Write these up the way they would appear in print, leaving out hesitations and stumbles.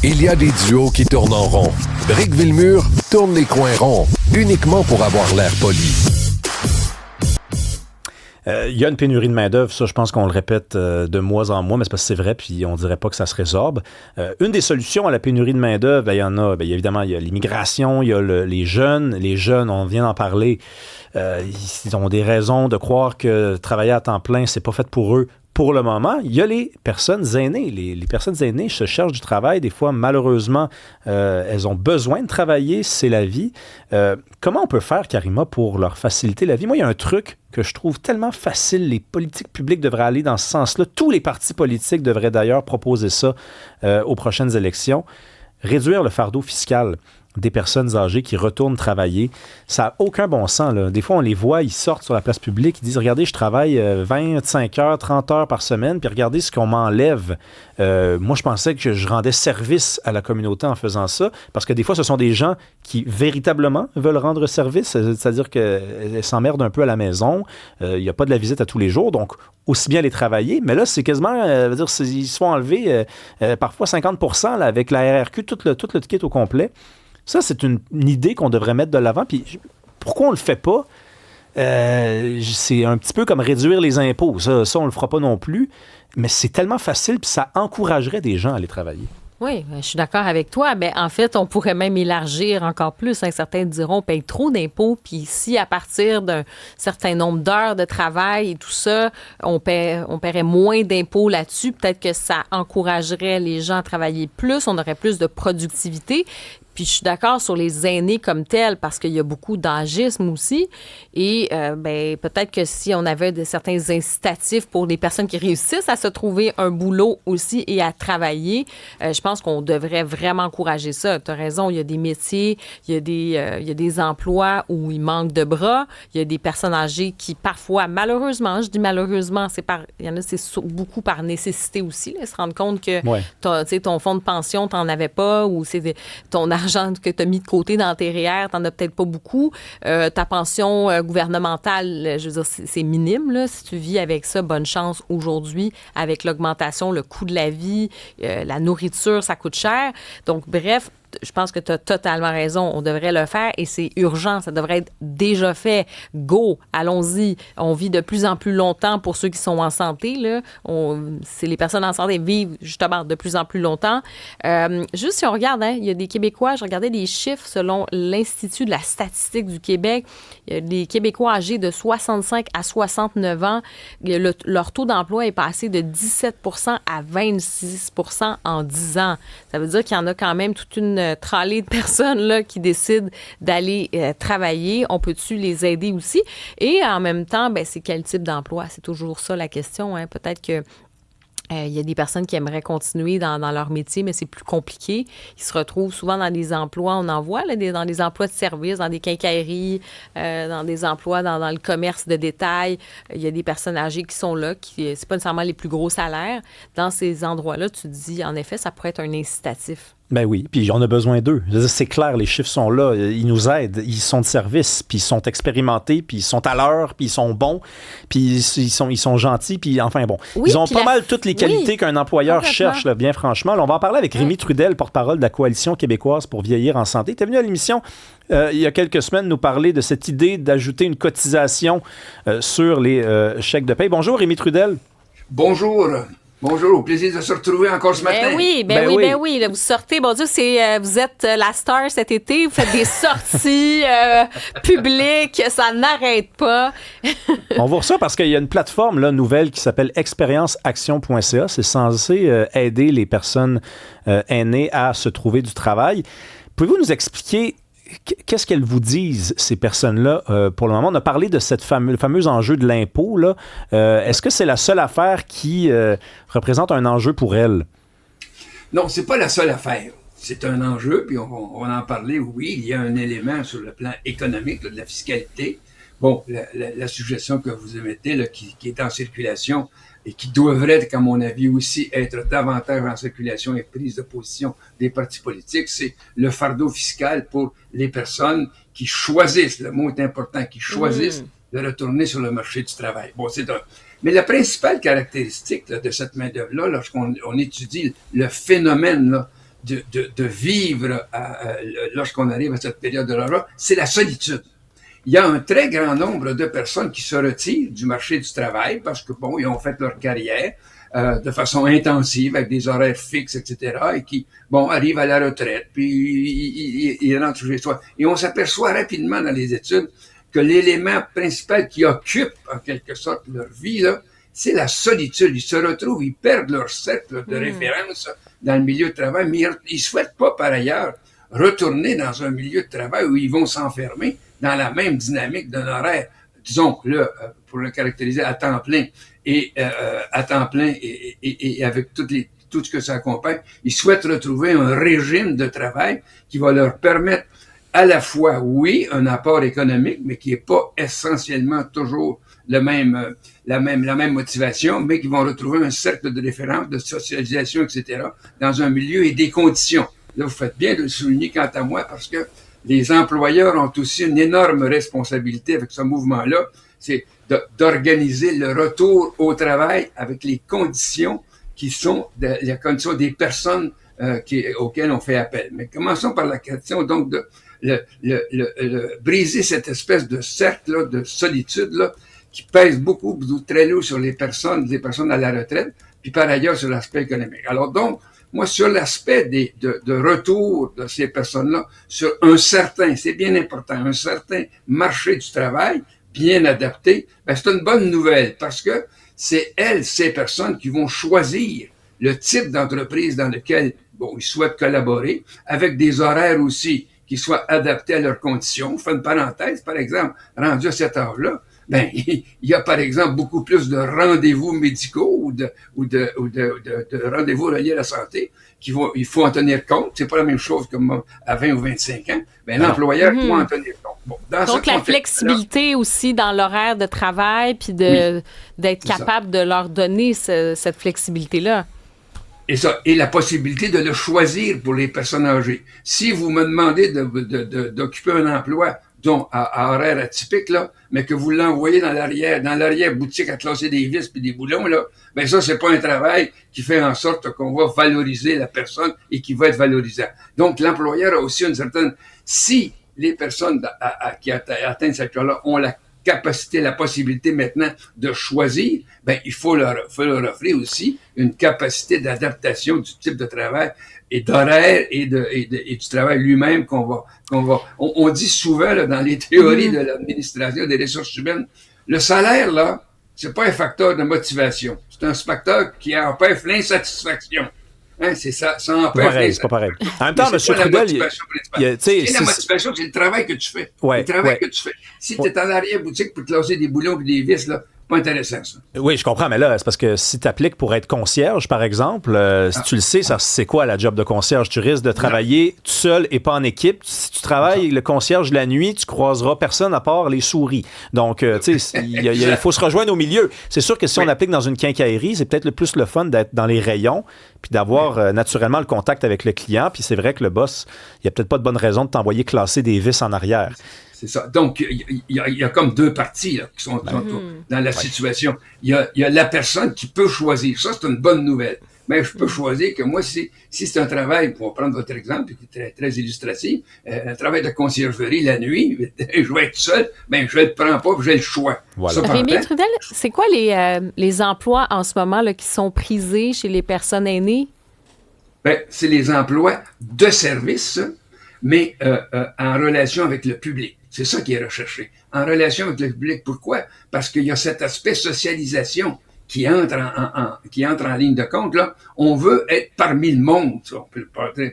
Il y a des duos qui tournent en rond. Brick Villemur tourne les coins ronds, uniquement pour avoir l'air poli. Il y a une pénurie de main-d'œuvre, ça, je pense qu'on le répète de mois en mois, mais c'est parce que c'est vrai, puis on dirait pas que ça se résorbe. Une des solutions à la pénurie de main-d'œuvre, il y en a, évidemment, il y a l'immigration, il y a les jeunes. Les jeunes, on vient d'en parler, ils ont des raisons de croire que travailler à temps plein, c'est pas fait pour eux. Pour le moment, il y a les personnes aînées. Les personnes aînées se cherchent du travail. Des fois, malheureusement, elles ont besoin de travailler. C'est la vie. Comment on peut faire, Karima, pour leur faciliter la vie? Moi, il y a un truc que je trouve tellement facile. Les politiques publiques devraient aller dans ce sens-là. Tous les partis politiques devraient d'ailleurs proposer ça aux prochaines élections. Réduire le fardeau fiscal des personnes âgées qui retournent travailler. Ça n'a aucun bon sens, là. Des fois, on les voit, ils sortent sur la place publique, ils disent « Regardez, je travaille 25 heures, 30 heures par semaine, puis regardez ce qu'on m'enlève. » Moi, je pensais que je rendais service à la communauté en faisant ça, parce que des fois, ce sont des gens qui véritablement veulent rendre service, c'est-à-dire qu'elles s'emmerdent un peu à la maison, il n'y a pas de la visite à tous les jours, donc aussi bien les travailler, mais là, c'est quasiment, ils se font enlever parfois 50% là, avec la RRQ, tout le kit au complet. Ça, c'est une idée qu'on devrait mettre de l'avant. Puis pourquoi on le fait pas? C'est un petit peu comme réduire les impôts. Ça, on le fera pas non plus. Mais c'est tellement facile, puis ça encouragerait des gens à aller travailler. Oui, je suis d'accord avec toi. Mais en fait, on pourrait même élargir encore plus. Certains diront on paye trop d'impôts. Puis si à partir d'un certain nombre d'heures de travail et tout ça, on paierait moins d'impôts là-dessus, peut-être que ça encouragerait les gens à travailler plus. On aurait plus de productivité. Puis je suis d'accord sur les aînés comme tels parce qu'il y a beaucoup d'âgisme aussi. Et peut-être que si on avait certains incitatifs pour les personnes qui réussissent à se trouver un boulot aussi et à travailler, je pense qu'on devrait vraiment encourager ça. Tu as raison, il y a des métiers, il y a des emplois où il manque de bras. Il y a des personnes âgées qui parfois, malheureusement, je dis malheureusement, il y en a, c'est beaucoup par nécessité aussi. Là, se rendre compte que ton fonds de pension, tu n'en avais pas ou c'est ton argent que tu as mis de côté dans tes REER, tu n'en as peut-être pas beaucoup. Ta pension gouvernementale, je veux dire, c'est minime. Là. Si tu vis avec ça, bonne chance aujourd'hui avec l'augmentation, le coût de la vie, la nourriture, ça coûte cher. Donc, bref, je pense que tu as totalement raison. On devrait le faire et c'est urgent. Ça devrait être déjà fait. Go! Allons-y. On vit de plus en plus longtemps pour ceux qui sont en santé. Là. C'est les personnes en santé vivent justement de plus en plus longtemps. Juste si on regarde, il y a des Québécois, je regardais des chiffres selon l'Institut de la statistique du Québec. Il y a des Québécois âgés de 65 à 69 ans. Leur taux d'emploi est passé de 17 à 26 en 10 ans. Ça veut dire qu'il y en a quand même toute une tralée de personnes là, qui décident d'aller travailler. On peut-tu les aider aussi? Et en même temps, c'est quel type d'emploi? C'est toujours ça la question. Hein? Peut-être que il y a des personnes qui aimeraient continuer dans leur métier, mais c'est plus compliqué. Ils se retrouvent souvent dans des emplois, on en voit, là, dans des emplois de service, dans des quincailleries, dans des emplois dans le commerce de détail. Il y a des personnes âgées qui sont là, c'est pas nécessairement les plus gros salaires. Dans ces endroits-là, tu te dis, en effet, ça pourrait être un incitatif. Ben oui, puis on a besoin d'eux. C'est clair, les chiffres sont là, ils nous aident, ils sont de service, puis ils sont expérimentés, puis ils sont à l'heure, puis ils sont bons, puis ils sont gentils, puis enfin bon. Oui, ils ont pas mal toutes les qualités qu'un employeur cherche, là, bien franchement. Là, on va en parler avec Rémi Trudel, porte-parole de la Coalition québécoise pour vieillir en santé. Tu es venu à l'émission il y a quelques semaines nous parler de cette idée d'ajouter une cotisation sur les chèques de paie. Bonjour Rémi Trudel. Bonjour. Bonjour, au plaisir de se retrouver encore ce matin. Ben oui. Là, vous sortez, bon Dieu, vous êtes la star cet été, vous faites des sorties publiques, ça n'arrête pas. On vous reçoit parce qu'il y a une plateforme là, nouvelle qui s'appelle expérienceaction.ca. C'est censé aider les personnes aînées à se trouver du travail. Pouvez-vous nous expliquer qu'est-ce qu'elles vous disent, ces personnes-là, pour le moment? On a parlé de le fameux enjeu de l'impôt. Là. Est-ce que c'est la seule affaire qui représente un enjeu pour elles? Non, c'est pas la seule affaire. C'est un enjeu, puis on va en parler. Oui, il y a un élément sur le plan économique, là, de la fiscalité. Bon, la suggestion que vous émettez, là, qui est en circulation, et qui devrait, à mon avis, aussi être davantage en circulation et prise de position des partis politiques, c'est le fardeau fiscal pour les personnes qui choisissent, le mot est important, qui choisissent de retourner sur le marché du travail. Bon, mais la principale caractéristique là, de cette main-d'œuvre-là, lorsqu'on étudie le phénomène là, de vivre lorsqu'on arrive à cette période-là, c'est la solitude. Il y a un très grand nombre de personnes qui se retirent du marché du travail parce que, bon, ils ont fait leur carrière de façon intensive, avec des horaires fixes, etc., et qui, bon, arrivent à la retraite, puis ils rentrent chez soi. Et on s'aperçoit rapidement dans les études que l'élément principal qui occupe, en quelque sorte, leur vie, là, c'est la solitude. Ils se retrouvent, ils perdent leur cercle de référence dans le milieu de travail, mais ils souhaitent pas, par ailleurs, retourner dans un milieu de travail où ils vont s'enfermer dans la même dynamique d'un horaire, disons, là, pour le caractériser, à temps plein, et avec tout ce que ça accompagne, ils souhaitent retrouver un régime de travail qui va leur permettre à la fois, oui, un apport économique, mais qui est pas essentiellement toujours la même motivation, mais qui vont retrouver un cercle de référence, de socialisation, etc., dans un milieu et des conditions. Là, vous faites bien de le souligner quant à moi, parce que les employeurs ont aussi une énorme responsabilité avec ce mouvement-là, c'est d'organiser le retour au travail avec les conditions qui sont les conditions des personnes auxquelles on fait appel. Mais commençons par la question donc de briser cette espèce de cercle-là, de solitude-là, qui pèse beaucoup, très lourd sur les personnes à la retraite, puis par ailleurs sur l'aspect économique. Alors donc, moi, sur l'aspect de retour de ces personnes-là, sur c'est bien important, un certain marché du travail bien adapté, ben c'est une bonne nouvelle parce que c'est ces personnes qui vont choisir le type d'entreprise dans lequel, bon, ils souhaitent collaborer, avec des horaires aussi qui soient adaptés à leurs conditions. Je fais une parenthèse, par exemple, rendu à cet âge-là, ben, il y a, par exemple, beaucoup plus de rendez-vous médicaux ou de rendez-vous reliés à la santé il faut en tenir compte. C'est pas la même chose que à 20 ou 25 ans. Ben, l'employeur doit en tenir compte. Bon, donc, la flexibilité aussi dans l'horaire de travail puis d'être capable de leur donner cette flexibilité-là. Et la possibilité de le choisir pour les personnes âgées. Si vous me demandez d'occuper un emploi dont à horaire atypique, là, mais que vous l'envoyez dans l'arrière boutique à classer des vis puis des boulons, là, ben ça, c'est pas un travail qui fait en sorte qu'on va valoriser la personne et qui va être valorisant. Donc, l'employeur a aussi une certaine... Si les personnes qui atteignent cette là ont la capacité, la possibilité maintenant de choisir, ben, il faut leur offrir aussi une capacité d'adaptation du type de travail et d'horaire et du travail lui-même on dit souvent, là, dans les théories de l'administration des ressources humaines, le salaire, là, c'est pas un facteur de motivation. C'est un facteur qui empêche l'insatisfaction. Hein, c'est ça, ça empêche. C'est pas pareil. En même temps, M. Trudel, la motivation, c'est le travail que tu fais. Ouais, le travail que tu fais. Si tu es en arrière-boutique pour classer des boulons et des vis, là, pas intéressant, ça. Oui, je comprends, mais là, c'est parce que si tu appliques pour être concierge, par exemple, si tu le sais, ça, c'est quoi la job de concierge? Tu risques de travailler tout seul et pas en équipe. Si tu travailles le concierge la nuit, tu croiseras personne à part les souris. Donc, tu sais, il faut se rejoindre au milieu. C'est sûr que si on applique dans une quincaillerie, c'est peut-être plus le fun d'être dans les rayons puis d'avoir naturellement le contact avec le client. Puis c'est vrai que le boss, il n'y a peut-être pas de bonne raison de t'envoyer classer des vis en arrière. C'est ça. Donc, il y a comme deux parties là, qui sont dans la situation. Il y a la personne qui peut choisir. Ça, c'est une bonne nouvelle. Mais je peux choisir que moi, si c'est un travail, pour prendre votre exemple, qui est très, très illustratif, un travail de conciergerie la nuit, je vais être seul, ben je ne le prends pas, j'ai le choix. Voilà. Rémi Trudel, c'est quoi les emplois en ce moment là, qui sont prisés chez les personnes aînées? Ben, c'est les emplois de service, mais en relation avec le public. C'est ça qui est recherché. En relation avec le public. Pourquoi? Parce qu'il y a cet aspect socialisation qui entre en ligne de compte, là. On veut être parmi le monde. On peut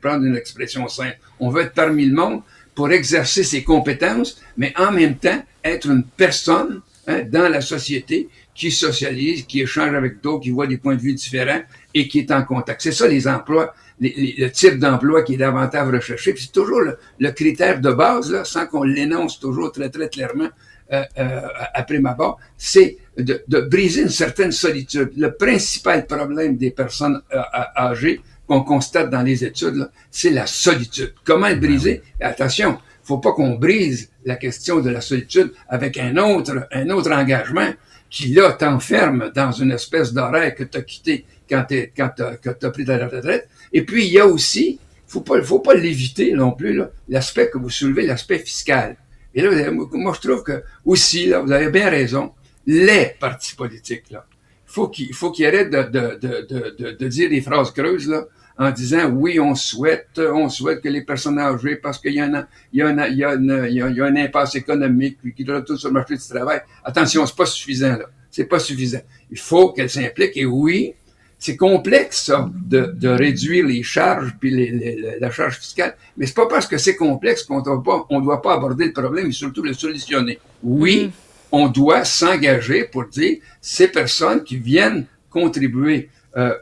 prendre une expression simple. On veut être parmi le monde pour exercer ses compétences, mais en même temps, être une personne, hein, dans la société qui socialise, qui échange avec d'autres, qui voit des points de vue différents et qui est en contact. C'est ça, les emplois. Le type d'emploi qui est davantage recherché. Puis c'est toujours le critère de base, là, sans qu'on l'énonce toujours très, très clairement après ma barre, c'est de briser une certaine solitude. Le principal problème des personnes âgées qu'on constate dans les études, là, c'est la solitude. Comment le briser? Attention, faut pas qu'on brise la question de la solitude avec un autre engagement qui, là, t'enferme dans une espèce d'horaire que tu as quitté quand t'as pris ta retraite. Et puis, il y a aussi faut pas l'éviter non plus, là, l'aspect que vous soulevez, l'aspect fiscal. Et là, moi, je trouve que, aussi, là, vous avez bien raison, les partis politiques, là, faut qu'ils arrêtent de dire des phrases creuses, là, en disant, oui, on souhaite que les personnes âgées, parce qu'il y a un impasse économique, puis qu'ils retournent sur le marché du travail. Attention, c'est pas suffisant, là. C'est pas suffisant. Il faut qu'elles s'impliquent, et oui, c'est complexe, ça, de réduire les charges puis la charge fiscale. Mais c'est pas parce que c'est complexe qu'on doit pas aborder le problème et surtout le solutionner. Oui, on doit s'engager pour dire ces personnes qui viennent contribuer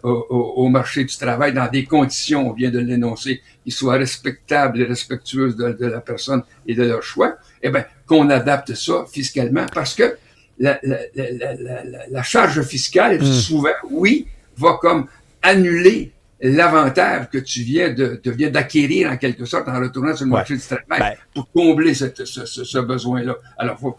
au marché du travail dans des conditions, on vient de l'énoncer, qui soient respectables et respectueuses de la personne et de leur choix, eh ben, qu'on adapte ça fiscalement parce que la charge fiscale, souvent, oui, va comme annuler l'avantage que tu viens d'acquérir en quelque sorte en retournant sur le marché du travail pour combler ce besoin-là. Alors, faut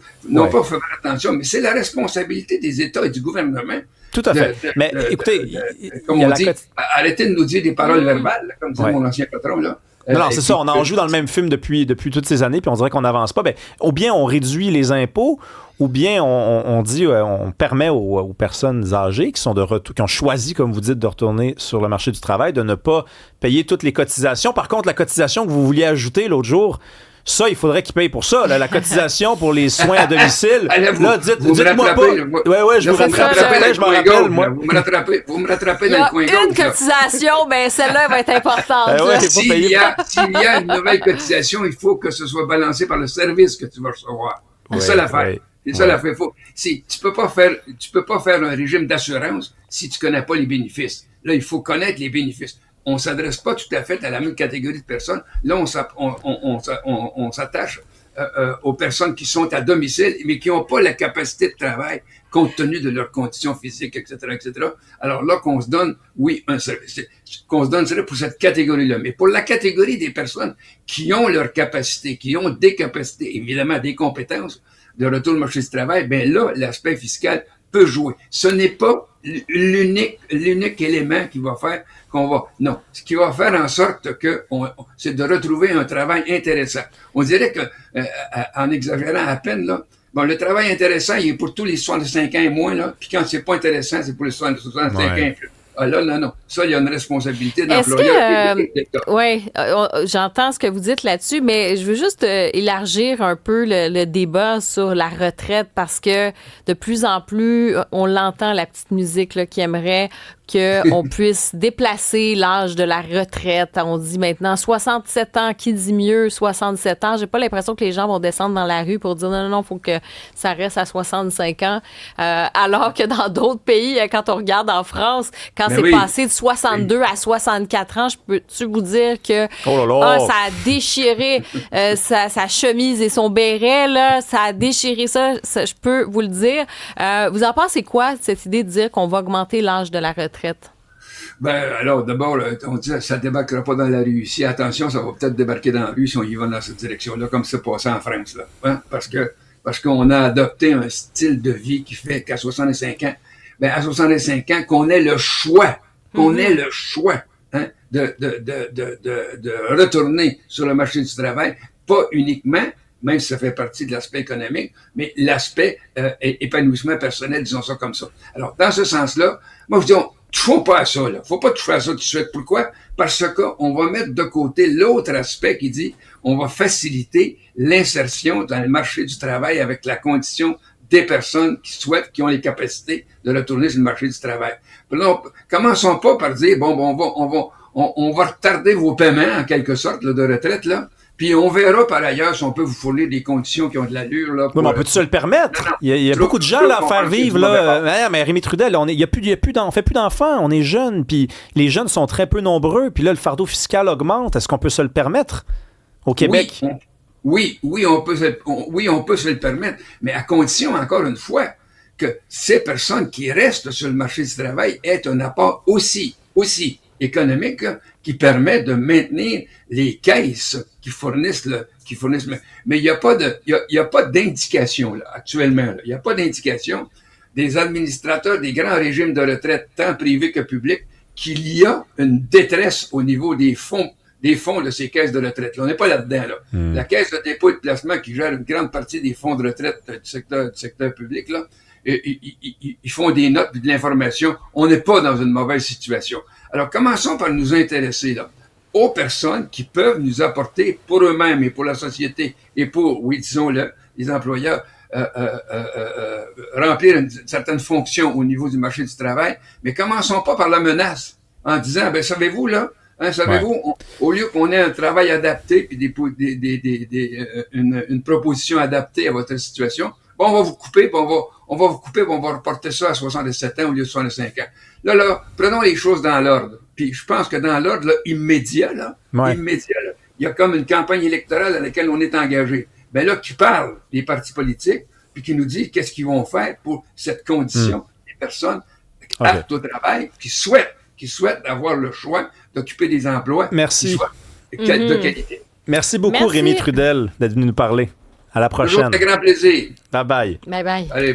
faire attention, mais c'est la responsabilité des États et du gouvernement. Tout à fait. Mais écoutez, comme on dit, arrêtez de nous dire des paroles verbales, là, comme disait mon ancien patron, là. Non, c'est ça, on en joue dans le même film depuis toutes ces années, puis on dirait qu'on n'avance pas. Ben, ou bien on réduit les impôts, ou bien on dit, on permet aux personnes âgées qui ont choisi, comme vous dites, de retourner sur le marché du travail, de ne pas payer toutes les cotisations. Par contre, la cotisation que vous vouliez ajouter l'autre jour, ça, il faudrait qu'ils payent pour ça, là, la cotisation pour les soins à domicile. Là, dites-moi pas. Oui, je vous rattrape. Je m'en rappelle, moi. Vous me rattrapez dans le coin gauche. Une cotisation, ben celle-là va être importante. S'il y a une nouvelle cotisation, il faut que ce soit balancé par le service que tu vas recevoir. C'est ça l'affaire. C'est ça l'affaire. Tu peux pas faire un régime d'assurance si tu connais pas les bénéfices. Là, il faut connaître les bénéfices. On s'adresse pas tout à fait à la même catégorie de personnes. Là, on s'attache aux personnes qui sont à domicile, mais qui n'ont pas la capacité de travail compte tenu de leurs conditions physiques, etc., etc. Alors là, qu'on se donne, oui, un service. Qu'on se donne ça pour cette catégorie-là. Mais pour la catégorie des personnes qui ont leur capacité, qui ont des capacités, évidemment des compétences de retour au marché du travail, ben là, l'aspect fiscal peut jouer. Ce n'est pas l'unique élément qui va faire non. Ce qui va faire en sorte que c'est de retrouver un travail intéressant. On dirait que, en exagérant à peine, là, bon, le travail intéressant, il est pour tous les 65 ans et moins, là. Puis quand c'est pas intéressant, c'est pour les 65 ans et plus. Ah là, non. Ça, il y a une responsabilité d'employeur. Oui, j'entends ce que vous dites là-dessus, mais je veux juste élargir un peu le débat sur la retraite parce que de plus en plus, on l'entend, la petite musique là, qui aimerait qu'on puisse déplacer l'âge de la retraite. On dit maintenant 67 ans, qui dit mieux 67 ans? J'ai pas l'impression que les gens vont descendre dans la rue pour dire non, faut que ça reste à 65 ans. Alors que dans d'autres pays, quand on regarde en France, quand c'est passé de 62 à 64 ans, je peux-tu vous dire que ça a déchiré sa chemise et son béret, là, ça a déchiré ça, je peux vous le dire. Vous en pensez quoi, cette idée de dire qu'on va augmenter l'âge de la retraite? Ben, alors, d'abord, on dit ça débarquera pas dans la rue ici. Attention, ça va peut-être débarquer dans la rue si on y va dans cette direction-là, comme c'est passé en France, là. Hein? Parce qu'on a adopté un style de vie qui fait qu'à 65 ans, à 65 ans, qu'on ait le choix, hein, de retourner sur le marché du travail, pas uniquement, même si ça fait partie de l'aspect économique, mais l'aspect épanouissement personnel, disons ça comme ça. Alors, dans ce sens-là, moi, je dis, touchons pas à ça, là. Faut pas toucher à ça tout de suite. Pourquoi? Parce qu'on va mettre de côté l'autre aspect qui dit, on va faciliter l'insertion dans le marché du travail avec la condition des personnes qui ont les capacités de retourner sur le marché du travail. Alors, commençons pas par dire, on va retarder vos paiements, en quelque sorte, là, de retraite, là. Puis on verra par ailleurs si on peut vous fournir des conditions qui ont de l'allure. Là, mais on peut se le permettre? Non. Il y a beaucoup de gens là, à faire vivre. Là. Mais Rémi Trudel, on fait plus d'enfants, on est jeunes, puis les jeunes sont très peu nombreux, puis là, le fardeau fiscal augmente. Est-ce qu'on peut se le permettre au Québec? Oui, on peut se le permettre, mais à condition, encore une fois, que ces personnes qui restent sur le marché du travail aient un apport aussi économique qui permet de maintenir les caisses qui fournissent mais il y a pas d'indication là actuellement là. Il y a pas d'indication des administrateurs des grands régimes de retraite tant privés que publics qu'il y a une détresse au niveau des fonds des fonds de ces caisses de retraite. Là, on n'est pas là-dedans. Là. La Caisse de dépôt et de placement qui gère une grande partie des fonds de retraite du secteur public, là, ils font des notes et de l'information. On n'est pas dans une mauvaise situation. Alors, commençons par nous intéresser là, aux personnes qui peuvent nous apporter pour eux-mêmes et pour la société et pour, oui, disons-le, les employeurs, remplir une certaine fonction au niveau du marché du travail, mais commençons pas par la menace en disant, ben savez-vous là, savez-vous, au lieu qu'on ait un travail adapté puis une proposition adaptée à votre situation, bon, on va vous couper, puis on va reporter ça à 67 ans au lieu de 65 ans. Là, prenons les choses dans l'ordre. Puis je pense que dans l'ordre là, immédiat, il y a comme une campagne électorale à laquelle on est engagé. Ben là, qui parle des partis politiques, puis qui nous dit qu'est-ce qu'ils vont faire pour cette condition des personnes aptes au travail, qui souhaitent avoir le choix d'occuper des emplois Merci. De qualité. Merci beaucoup, Rémi Trudel, d'être venu nous parler. À la prochaine. Toujours un grand plaisir. Bye-bye. Bye-bye. Allez.